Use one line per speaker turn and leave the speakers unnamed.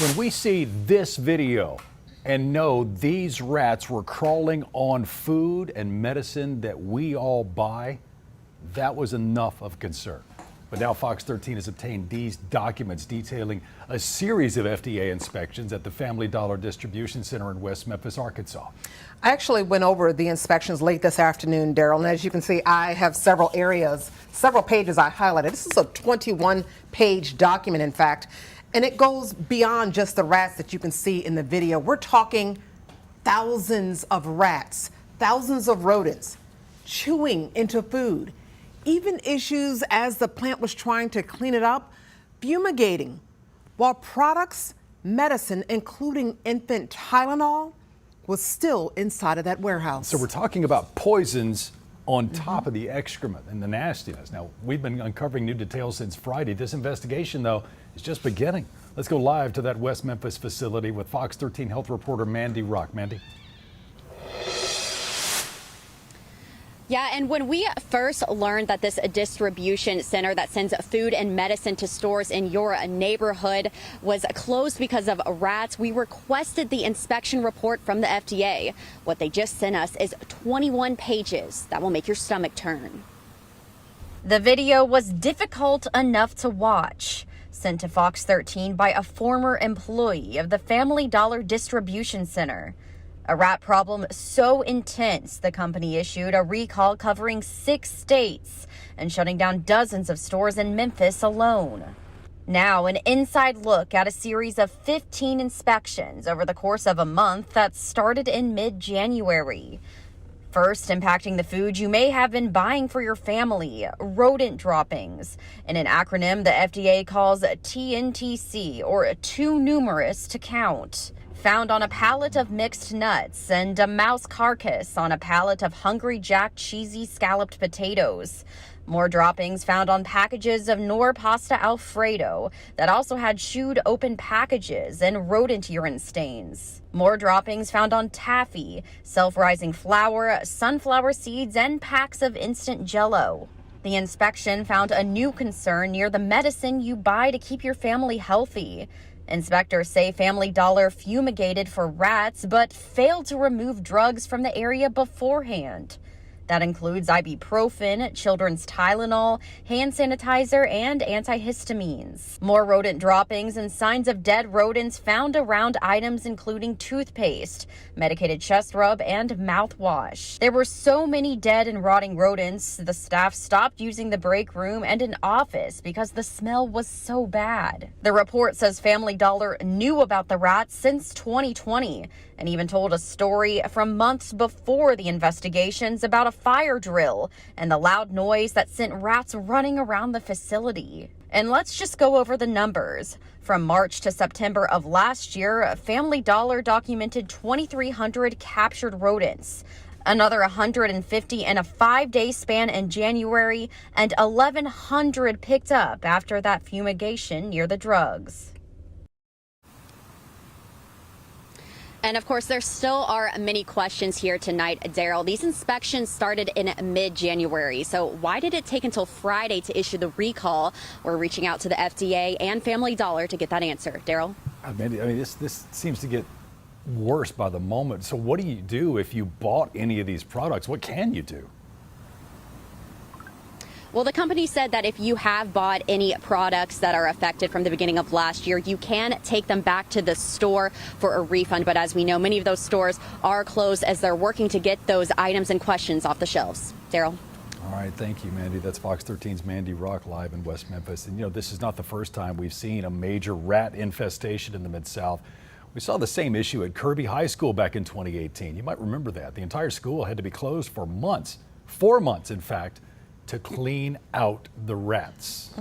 When we see this video and know these rats were crawling on food and medicine that we all buy, that was enough of concern. But now Fox 13 has obtained these documents detailing a series of FDA inspections at the Family Dollar Distribution Center in West Memphis, Arkansas.
I actually went over the inspections late this afternoon, Daryl, and as you can see, I have several areas, several pages I highlighted. This is a 21-page document, in fact, and it goes beyond just the rats that you can see in the video. We're talking thousands of rats, thousands of rodents chewing into food. Even issues as the plant was trying to clean it up, fumigating, while products, medicine, including infant Tylenol, was still inside of that warehouse.
So we're talking about poisons on top of the excrement and the nastiness. Now, we've been uncovering new details since Friday. This investigation, though, is just beginning. Let's go live to that West Memphis facility with Fox 13 health reporter Mandy Rock. Mandy.
Yeah, and when we first learned that this distribution center that sends food and medicine to stores in your neighborhood was closed because of rats, we requested the inspection report from the FDA. What they just sent us is 21 pages that will make your stomach turn.
The video was difficult enough to watch. Sent to Fox 13 by a former employee of the Family Dollar Distribution Center. A rat problem so intense, the company issued a recall covering 6 states and shutting down dozens of stores in Memphis alone. Now, an inside look at a series of 15 inspections over the course of a month that started in mid-January. First, impacting the food you may have been buying for your family, rodent droppings. In an acronym the FDA calls TNTC, or too numerous to count. Found on a pallet of mixed nuts and a mouse carcass on a pallet of Hungry Jack cheesy scalloped potatoes. More droppings found on packages of Knorr pasta Alfredo that also had chewed open packages and rodent urine stains. More droppings found on taffy, self-rising flour, sunflower seeds, and packs of instant JELL-O. The inspection found a new concern near the medicine you buy to keep your family healthy. Inspectors say Family Dollar fumigated for rats but failed to remove drugs from the area beforehand. That includes ibuprofen, children's Tylenol, hand sanitizer, and antihistamines. More rodent droppings and signs of dead rodents found around items including toothpaste, medicated chest rub, and mouthwash. There were so many dead and rotting rodents, the staff stopped using the break room and an office because the smell was so bad. The report says Family Dollar knew about the rats since 2020 and even told a story from months before the investigations about a fire drill and the loud noise that sent rats running around the facility. And let's just go over the numbers. From March to September of last year, Family Dollar documented 2,300 captured rodents, another 150 in a 5-day span in January, and 1,100 picked up after that fumigation near the drugs.
And of course, there still are many questions here tonight, Daryl. These inspections started in mid-January. So why did it take until Friday to issue the recall? We're reaching out to the FDA and Family Dollar to get that answer. Daryl?
I mean, this seems to get worse by the moment. So what do you do if you bought any of these products? What can you do?
Well, the company said that if you have bought any products that are affected from the beginning of last year, you can take them back to the store for a refund. But as we know, many of those stores are closed as they're working to get those items and questions off the shelves. Daryl?
All right, thank you, Mandy. That's Fox 13's Mandy Rock live in West Memphis. And you know, this is not the first time we've seen a major rat infestation in the Mid-South. We saw the same issue at KIRBY High School back in 2018. You might remember that. The entire school had to be closed for months, 4 months, in fact, to clean out the rats.